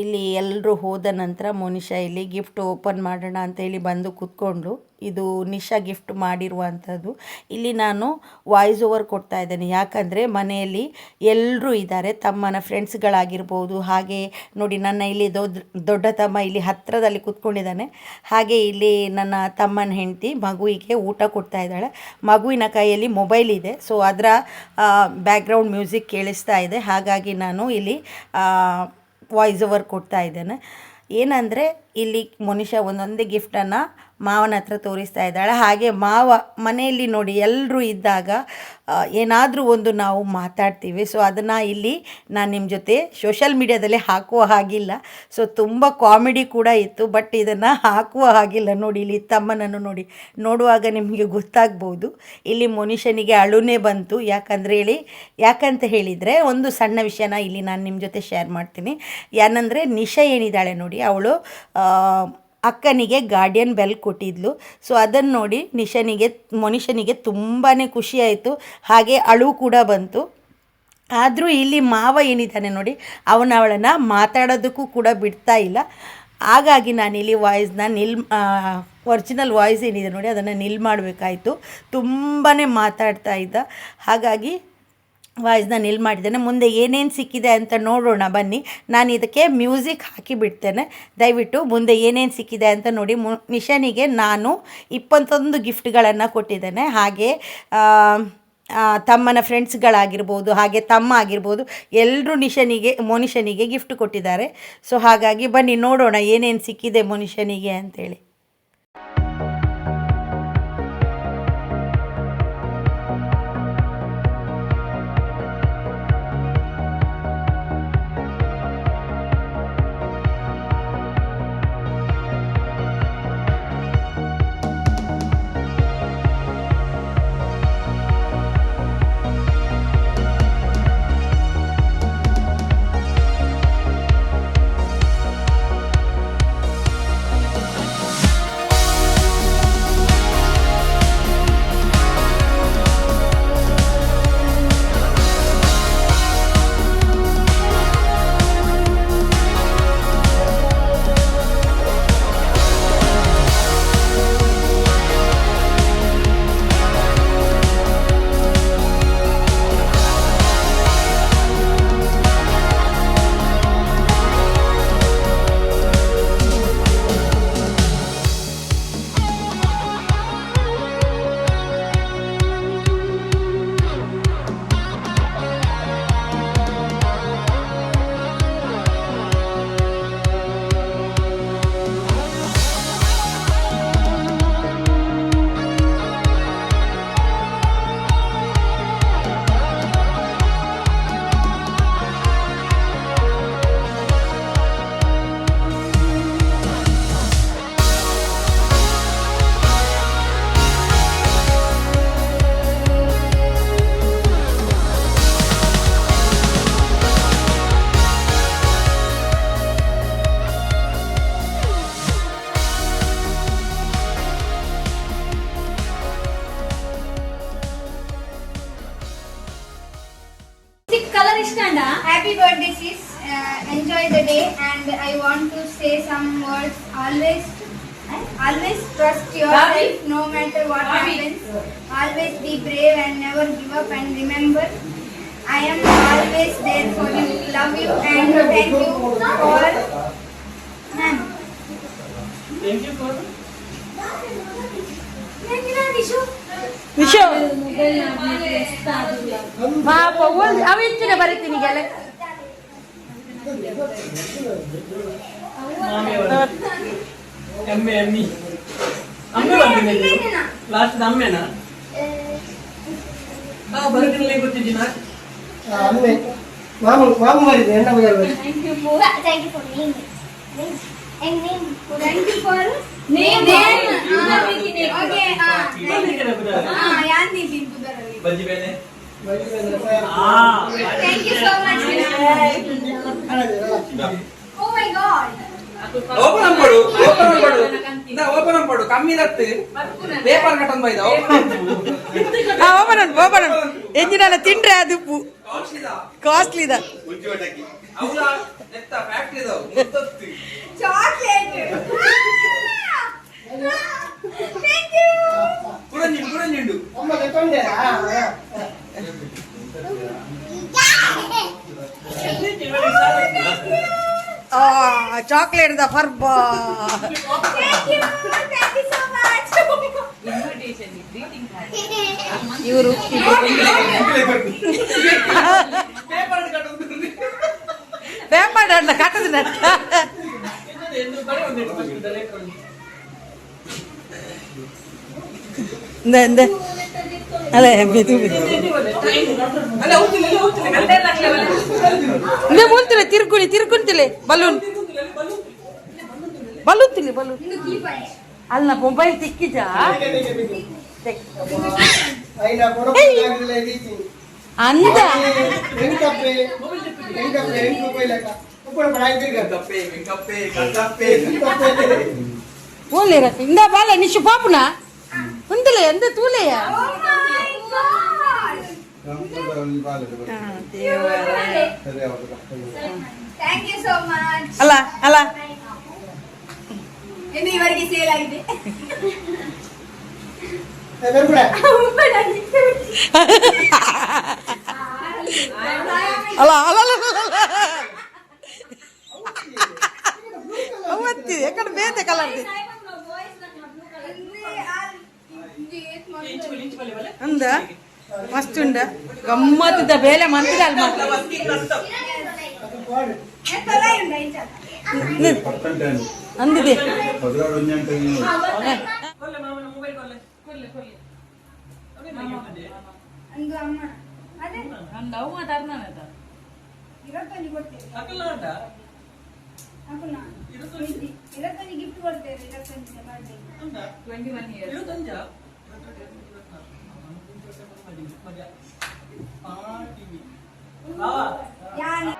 ಇಲ್ಲಿ ಎಲ್ಲರೂ ಹೋದ ನಂತರ ಮೋನಿಶಾ ಇಲ್ಲಿ ಗಿಫ್ಟ್ ಓಪನ್ ಮಾಡೋಣ ಅಂತೇಳಿ ಬಂದು ಕೂತ್ಕೊಂಡು, ಇದು ನಿಶಾ ಗಿಫ್ಟ್ ಮಾಡಿರುವಂಥದ್ದು. ಇಲ್ಲಿ ನಾನು ವಾಯ್ಸ್ ಓವರ್ ಕೊಡ್ತಾ ಇದ್ದೇನೆ, ಯಾಕಂದರೆ ಮನೆಯಲ್ಲಿ ಎಲ್ಲರೂ ಇದ್ದಾರೆ, ತಮ್ಮನ ಫ್ರೆಂಡ್ಸ್ಗಳಾಗಿರ್ಬೋದು. ಹಾಗೆ ನೋಡಿ, ನನ್ನ ಇಲ್ಲಿ ದೊಡ್ಡ ತಮ್ಮ ಇಲ್ಲಿ ಹತ್ತಿರದಲ್ಲಿ ಕೂತ್ಕೊಂಡಿದ್ದಾನೆ. ಹಾಗೆ ಇಲ್ಲಿ ನನ್ನ ತಮ್ಮನ ಹೆಂಡತಿ ಮಗುವಿಗೆ ಊಟ ಕೊಡ್ತಾ ಇದ್ದಾಳೆ. ಮಗುವಿನ ಕೈಯಲ್ಲಿ ಮೊಬೈಲ್ ಇದೆ, ಸೊ ಅದರ ಬ್ಯಾಕ್ಗ್ರೌಂಡ್ ಮ್ಯೂಸಿಕ್ ಕೇಳಿಸ್ತಾ ಇದೆ. ಹಾಗಾಗಿ ನಾನು ಇಲ್ಲಿ ವಾಯ್ಸ್ ಓವರ್ ಕೊಡ್ತಾ ಇದ್ದೇನೆ. ಏನಂದರೆ ಇಲ್ಲಿ ಮೋನಿಶಾ ಒಂದೊಂದೇ ಗಿಫ್ಟನ್ನು ಮಾವನ ಹತ್ರ ತೋರಿಸ್ತಾ ಇದ್ದಾಳೆ. ಹಾಗೆ ಮಾವ ಮನೆಯಲ್ಲಿ ನೋಡಿ ಎಲ್ಲರೂ ಇದ್ದಾಗ ಏನಾದರೂ ಒಂದು ನಾವು ಮಾತಾಡ್ತೀವಿ. ಸೊ ಅದನ್ನು ಇಲ್ಲಿ ನಾನು ನಿಮ್ಮ ಜೊತೆ ಸೋಷಲ್ ಮೀಡಿಯಾದಲ್ಲಿ ಹಾಕುವ ಹಾಗಿಲ್ಲ. ಸೊ ತುಂಬ ಕಾಮಿಡಿ ಕೂಡ ಇತ್ತು, ಬಟ್ ಇದನ್ನು ಹಾಕುವ ಹಾಗಿಲ್ಲ. ನೋಡಿ, ಇಲ್ಲಿ ತಮ್ಮನನ್ನು ನೋಡಿ, ನೋಡುವಾಗ ನಿಮಗೆ ಗೊತ್ತಾಗ್ಬೋದು. ಇಲ್ಲಿ ಮೋನಿಶನಿಗೆ ಅಳುನೇ ಬಂತು. ಯಾಕಂತ ಹೇಳಿದರೆ ಒಂದು ಸಣ್ಣ ವಿಷಯನ ಇಲ್ಲಿ ನಾನು ನಿಮ್ಮ ಜೊತೆ ಶೇರ್ ಮಾಡ್ತೀನಿ. ಏನಂದರೆ ನಿಶಾ ಏನಿದ್ದಾಳೆ ನೋಡಿ, ಅವಳು ಅಕ್ಕನಿಗೆ ಗಾರ್ಡಿಯನ್ ಬೆಲ್ ಕೊಟ್ಟಿದ್ಲು. ಸೊ ಅದನ್ನು ನೋಡಿ ಮೋನಿಶನಿಗೆ ತುಂಬಾ ಖುಷಿಯಾಯಿತು, ಹಾಗೆ ಅಳು ಕೂಡ ಬಂತು. ಆದರೂ ಇಲ್ಲಿ ಮಾವ ಏನಿದ್ದಾನೆ ನೋಡಿ, ಅವಳನ್ನು ಮಾತಾಡೋದಕ್ಕೂ ಕೂಡ ಬಿಡ್ತಾ ಇಲ್ಲ. ಹಾಗಾಗಿ ನಾನಿಲ್ಲಿ ವಾಯ್ಸ್ನ ಒರಿಜಿನಲ್ ವಾಯ್ಸ್ ಏನಿದೆ ನೋಡಿ, ಅದನ್ನು ಮಾಡಬೇಕಾಯಿತು. ತುಂಬಾ ಮಾತಾಡ್ತಾ ಇದ್ದ, ಹಾಗಾಗಿ ವಾಯ್ಸ್ನ ಮಾಡಿದ್ದೇನೆ. ಮುಂದೆ ಏನೇನು ಸಿಕ್ಕಿದೆ ಅಂತ ನೋಡೋಣ ಬನ್ನಿ. ನಾನು ಇದಕ್ಕೆ ಮ್ಯೂಸಿಕ್ ಹಾಕಿಬಿಡ್ತೇನೆ, ದಯವಿಟ್ಟು ಮುಂದೆ ಏನೇನು ಸಿಕ್ಕಿದೆ ಅಂತ ನೋಡಿ. ನಿಶಾನಿಗೆ ನಾನು 21 ಗಿಫ್ಟ್ಗಳನ್ನು ಕೊಟ್ಟಿದ್ದೇನೆ. ಹಾಗೆ ತಮ್ಮನ ಫ್ರೆಂಡ್ಸ್ಗಳಾಗಿರ್ಬೋದು, ಹಾಗೆ ತಮ್ಮ ಆಗಿರ್ಬೋದು, ಎಲ್ಲರೂ ಮೋನಿಶನಿಗೆ ಗಿಫ್ಟ್ ಕೊಟ್ಟಿದ್ದಾರೆ. ಸೊ ಹಾಗಾಗಿ ಬನ್ನಿ ನೋಡೋಣ ಏನೇನು ಸಿಕ್ಕಿದೆ ಮೋನಿಶನಿಗೆ ಅಂತೇಳಿ. Happy birthday, sis. Enjoy the day, and I want to say some words. Always trust yourself, no matter what happens. Always be brave and never give up. And remember, I am always there for you. Love you and thank you for. Thank you for. Vishu ಅವಿಚ್ಚಿನ ಬರೀತೀನಿ ಗೆಲೆ ಎಮ್ಮೆ last ಅಮ್ಮೆನಾ ಬರೀತಿರ್ಲಿ ಗೊತ್ತಿದ್ದೀನ ಅಮ್ಮೆ ಮಾಮು ಬರೀತಿ ಎಂತ Thank you for name. And name. Thank you for name. Okay. Yanni din kudarali. ಬಜ್ಜಿ ಬೇಳೆ. Thank you so much. Oh my God. Open ಮಾಡು ಕಮ್ಮಿ ಇರತ್ತೆ paper curtain ಬೈದ open ಎಂಜಿನ ತಿಂಡ್ರೆ ಅದು ಕಾಸ್ಟ್ಲಿದ ಅವಳ ನೆತ್ತ ಫ್ಯಾಕ್ಟರಿ ಇದಾವ Chocolate. Thank you. ಕುಡಂಜಿಂಡು ಅಮ್ಮ ತಗೊಂಡೆ ಚಾಕ್ಲೇಟ್ ದ ಫರ್ಬಾ Thank you. Thank you so much. ಇವರು ಪೇಪರ್ ಕಟ್ಟೋದು ಪೇಪರ್ ಅಲ್ಲ ಕಟ್ಟದ ಅಲ್ಲ ಬಿದು ಮೂಲ್ತಿಲ್ಲ ತಿರ್ಗುಂತಿಲೆ ಬಲೂನ್ ಬಲೂನ್ ತಿಳಿ ಬಲೂನ್ ಅಲ್ಲ ಮೊಬೈಲ್ ತಿಕ್ಕಿಜ అయినా కూడా పోయిలా ఇది ಅಂದ వెంకప్పే వెంకప్పే 2 రూపాయలక ఇప్పుడు ప్రైస్ దిగా ಕಪ್ಪೆ ಕಪ್ಪೆ ಓನ್ಲೇರ ಇಂದ ಬಾಲ ನಿಶು ಪಾಪುನ ಉಂದಿಲೆ ಎಂದ ತೂಲೆಯ Oh my God. Thank you so much. ಅಲ್ಲ ಅಲ್ಲ ಇನ್ನು ಇವರಿಗೆ ಸೇಲ್ ಆಗಿದೆ. ಎದರ್ಬಿಡ ಅಲ್ಲ ಅಲ್ಲ ಅವತ್ತಿ ಯಾಕಂದ್ರೆ ಬೇತೆ ಕಲರ್ ಅಂದ ಮಸ್ತ್ ಉಂಡ ಗಮ್ಮತ್ತಿದ್ದ ಬೇಲೆ ಮಂತಿದ ಅಲ್ಮ ಅಂದಿದೆ ಅಂದು ಅಮ್ಮ ಅದೇ ಇವತ್ತೊಂದು ಕೊಡ್ತೇವೆ ಹಾಕೋಣ ಇವತ್ತೊಂದು ಗಿಫ್ಟ್ ಕೊಡ್ತೇವೆ ಇವತ್ತೊಂದು ಬರ್ಡೇ ಯಾರು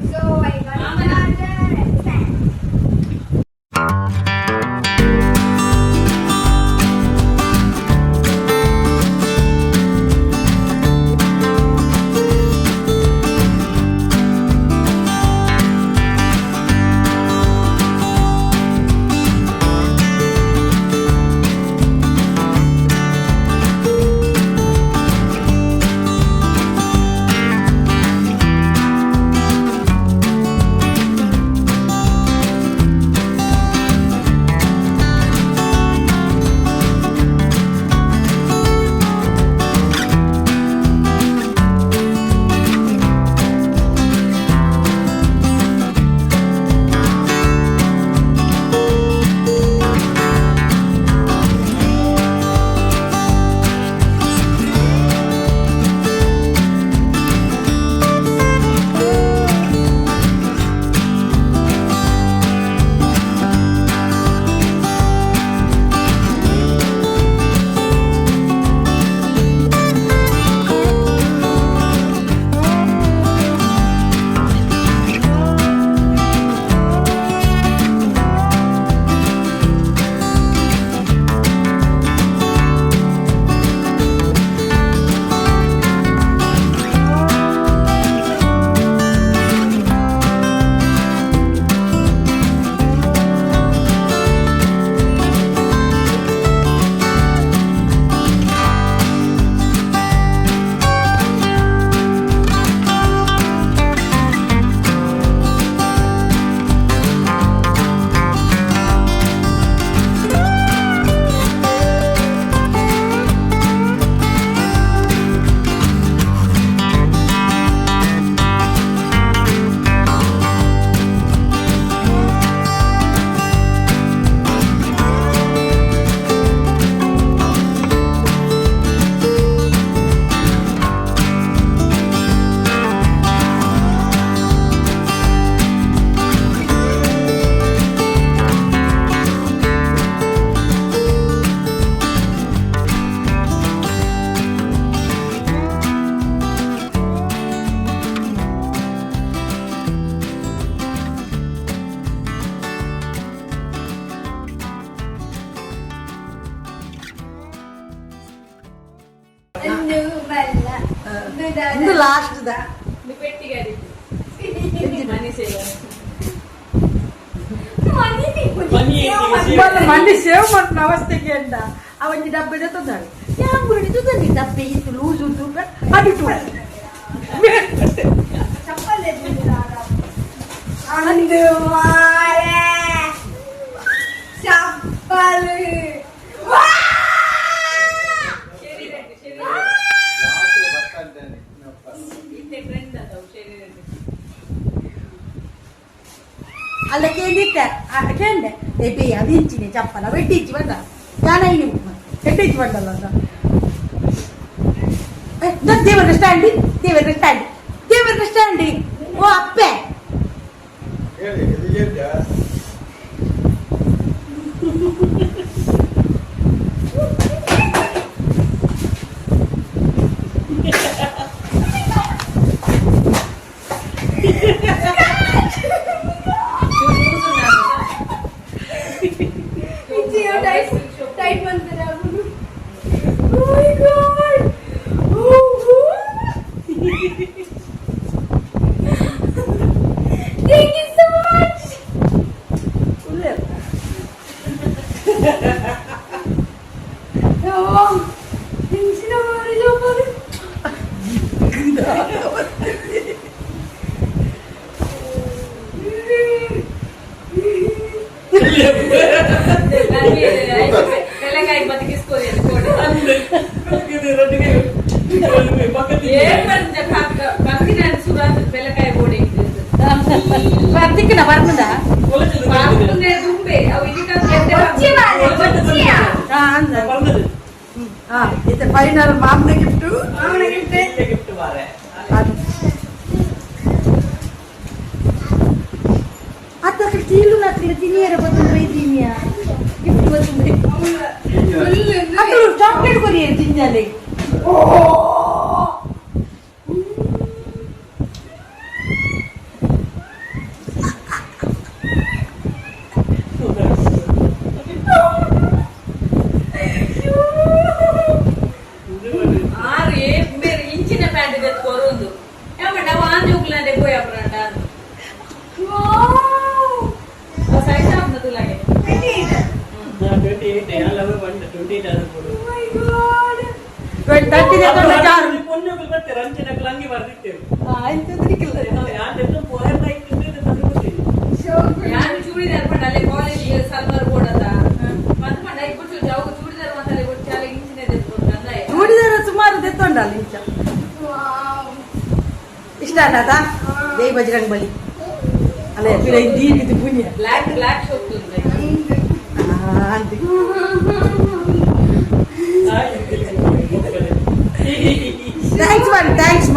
So I got another fan. ಒಂದು ಲಾಸ್ಟ್ ಮಂದಿ ಸೇವ್ ಮಾಡ್ತಾನ ಅವಸ್ಥೆಗೆ ಅಂದ ಅವನಿಗೆ ಡಬ್ಬೆ ತಂದಾಳೆ ಯಾವ ಹಿಡಿದು ಡಬ್ಬೆ ಇತ್ತು ಲೂಸ್ ಉಂಟು ಅಡಿಟು ಒಂದು ಮಾರೆ ಚಪ್ಪಲ್ ಅಲ್ಲ ಕೇಳಿಟ್ಟ ಕೇಂಡೆ ಎಬ್ಬೆ ಅದು ಇಂಚಿನಿ ಚಪ್ಪಲ ಬೆಡ್ಡಿಚ್ಚಿ ಬಂದ ಯಾನ ಇವು ಬೆಡ್ಡಿಚ್ಚಿ ಬಂದಲ್ಲ ಅಂತ ದೇವರ ಸ್ಟ್ಯಾಂಡಿ ದೇವರ ಸ್ಟ್ಯಾಂಡಿ ಓ ಅಪ್ಪೆ ಟೈಟ್ ಬಂತಾರೆ ಅವನು oh my God thank you so much tension ಮಾಡಿ ಜೋಪಾಲಿ ಬರ್ತಿಕ್ಕಿನ ಬರ್ಮದ ಇದು ಫೈನಲ್ ಮಾಮನ ಗಿಫ್ಟು ಅತ್ತ ಸ್ಟೀಲು ನಾಲ್ಕು ತಿನಿಯರ ಬಂದು ಬೈದೀನಿಯಾ ಗಿಫ್ಟ್ ಬಂದು ಮುಂಜಾನೆ ಇಂಚಿನ ಪ್ಯಾಂಟ್ ತೆತ್ಕೋರು ಏಮಂಟ ವಾಂತಿ ಉಕ್ಲಂಡೆ ಕೋಯಪ್ರಂಟ ಸೈಜ್ ಆಗ್ತದೆ ತುಲಾಗೆ 30 ഞാൻ ചൂടിദാർ പണ്ടല്ലേ കോളേജിൽ സൽവാർ ಬೋಡದ ಮತ್ತೆ ಪಂಡ ಇಬ್ಬರು ಜಾವು ಚೂಡಿದಾರ್ ಮಾತಲೆ ಗೊತ್ತಾಲ ಇಂಚಿನ ತೆತ್ಕೊಂಡು ಅಂದಾಯ ಚೂಡಿದಾರ ಸುಮಾರು ತೆತ್ತೊಂಡಲ್ಲ ಇಂಚ ಇಷ್ಟ ಆಟ ಜೈ ಬಜರಂಗ್ ಬಲಿ ಅಲ್ಲೇ ಪಿರ ದೀನಿದು ಪುಣ್ಯ ಬ್ಲಾಕ್ ಹೋಗ್ತದೆ ಅಂತ ಥ್ಯಾಂಕ್ಸ್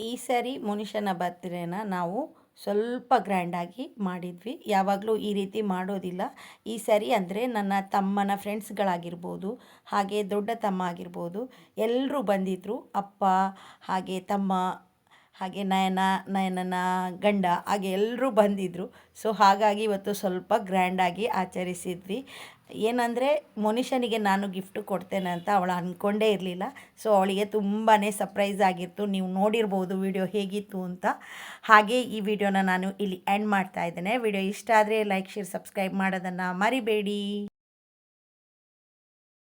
ಈ ಸರಿ ಮನುಷ್ಯನ ಬರ್ತ್ಡೇನ ನಾವು ಸ್ವಲ್ಪ ಗ್ರ್ಯಾಂಡಾಗಿ ಮಾಡಿದ್ವಿ. ಯಾವಾಗಲೂ ಈ ರೀತಿ ಮಾಡೋದಿಲ್ಲ. ಈ ಸರಿ ಅಂದರೆ ನನ್ನ ತಮ್ಮನ ಫ್ರೆಂಡ್ಸ್ಗಳಾಗಿರ್ಬೋದು, ಹಾಗೆ ದೊಡ್ಡ ತಮ್ಮ ಆಗಿರ್ಬೋದು, ಎಲ್ಲರೂ ಬಂದಿದ್ದರು. ಅಪ್ಪ ಹಾಗೆ ತಮ್ಮ ಹಾಗೆ ನಯನನ ಗಂಡ ಹಾಗೆ ಎಲ್ಲರೂ ಬಂದಿದ್ದರು. ಸೊ ಹಾಗಾಗಿ ಇವತ್ತು ಸ್ವಲ್ಪ ಗ್ರ್ಯಾಂಡಾಗಿ ಆಚರಿಸಿದ್ವಿ. ಏನಂದರೆ ಮನುಷ್ಯನಿಗೆ ನಾನು ಗಿಫ್ಟ್ ಕೊಡ್ತೇನೆ ಅಂತ ಅವಳು ಅಂದ್ಕೊಂಡೇ ಇರಲಿಲ್ಲ. ಸೊ ಅವಳಿಗೆ ತುಂಬಾ ಸರ್ಪ್ರೈಸ್ ಆಗಿತ್ತು. ನೀವು ನೋಡಿರ್ಬೋದು ವಿಡಿಯೋ ಹೇಗಿತ್ತು ಅಂತ. ಹಾಗೆ ಈ ವಿಡಿಯೋನ ನಾನು ಇಲ್ಲಿ ಎಂಡ್ ಮಾಡ್ತಾ ಇದ್ದೇನೆ. ವಿಡಿಯೋ ಇಷ್ಟ ಆದರೆ ಲೈಕ್, ಶೇರ್, ಸಬ್ಸ್ಕ್ರೈಬ್ ಮಾಡೋದನ್ನು ಮರಿಬೇಡಿ.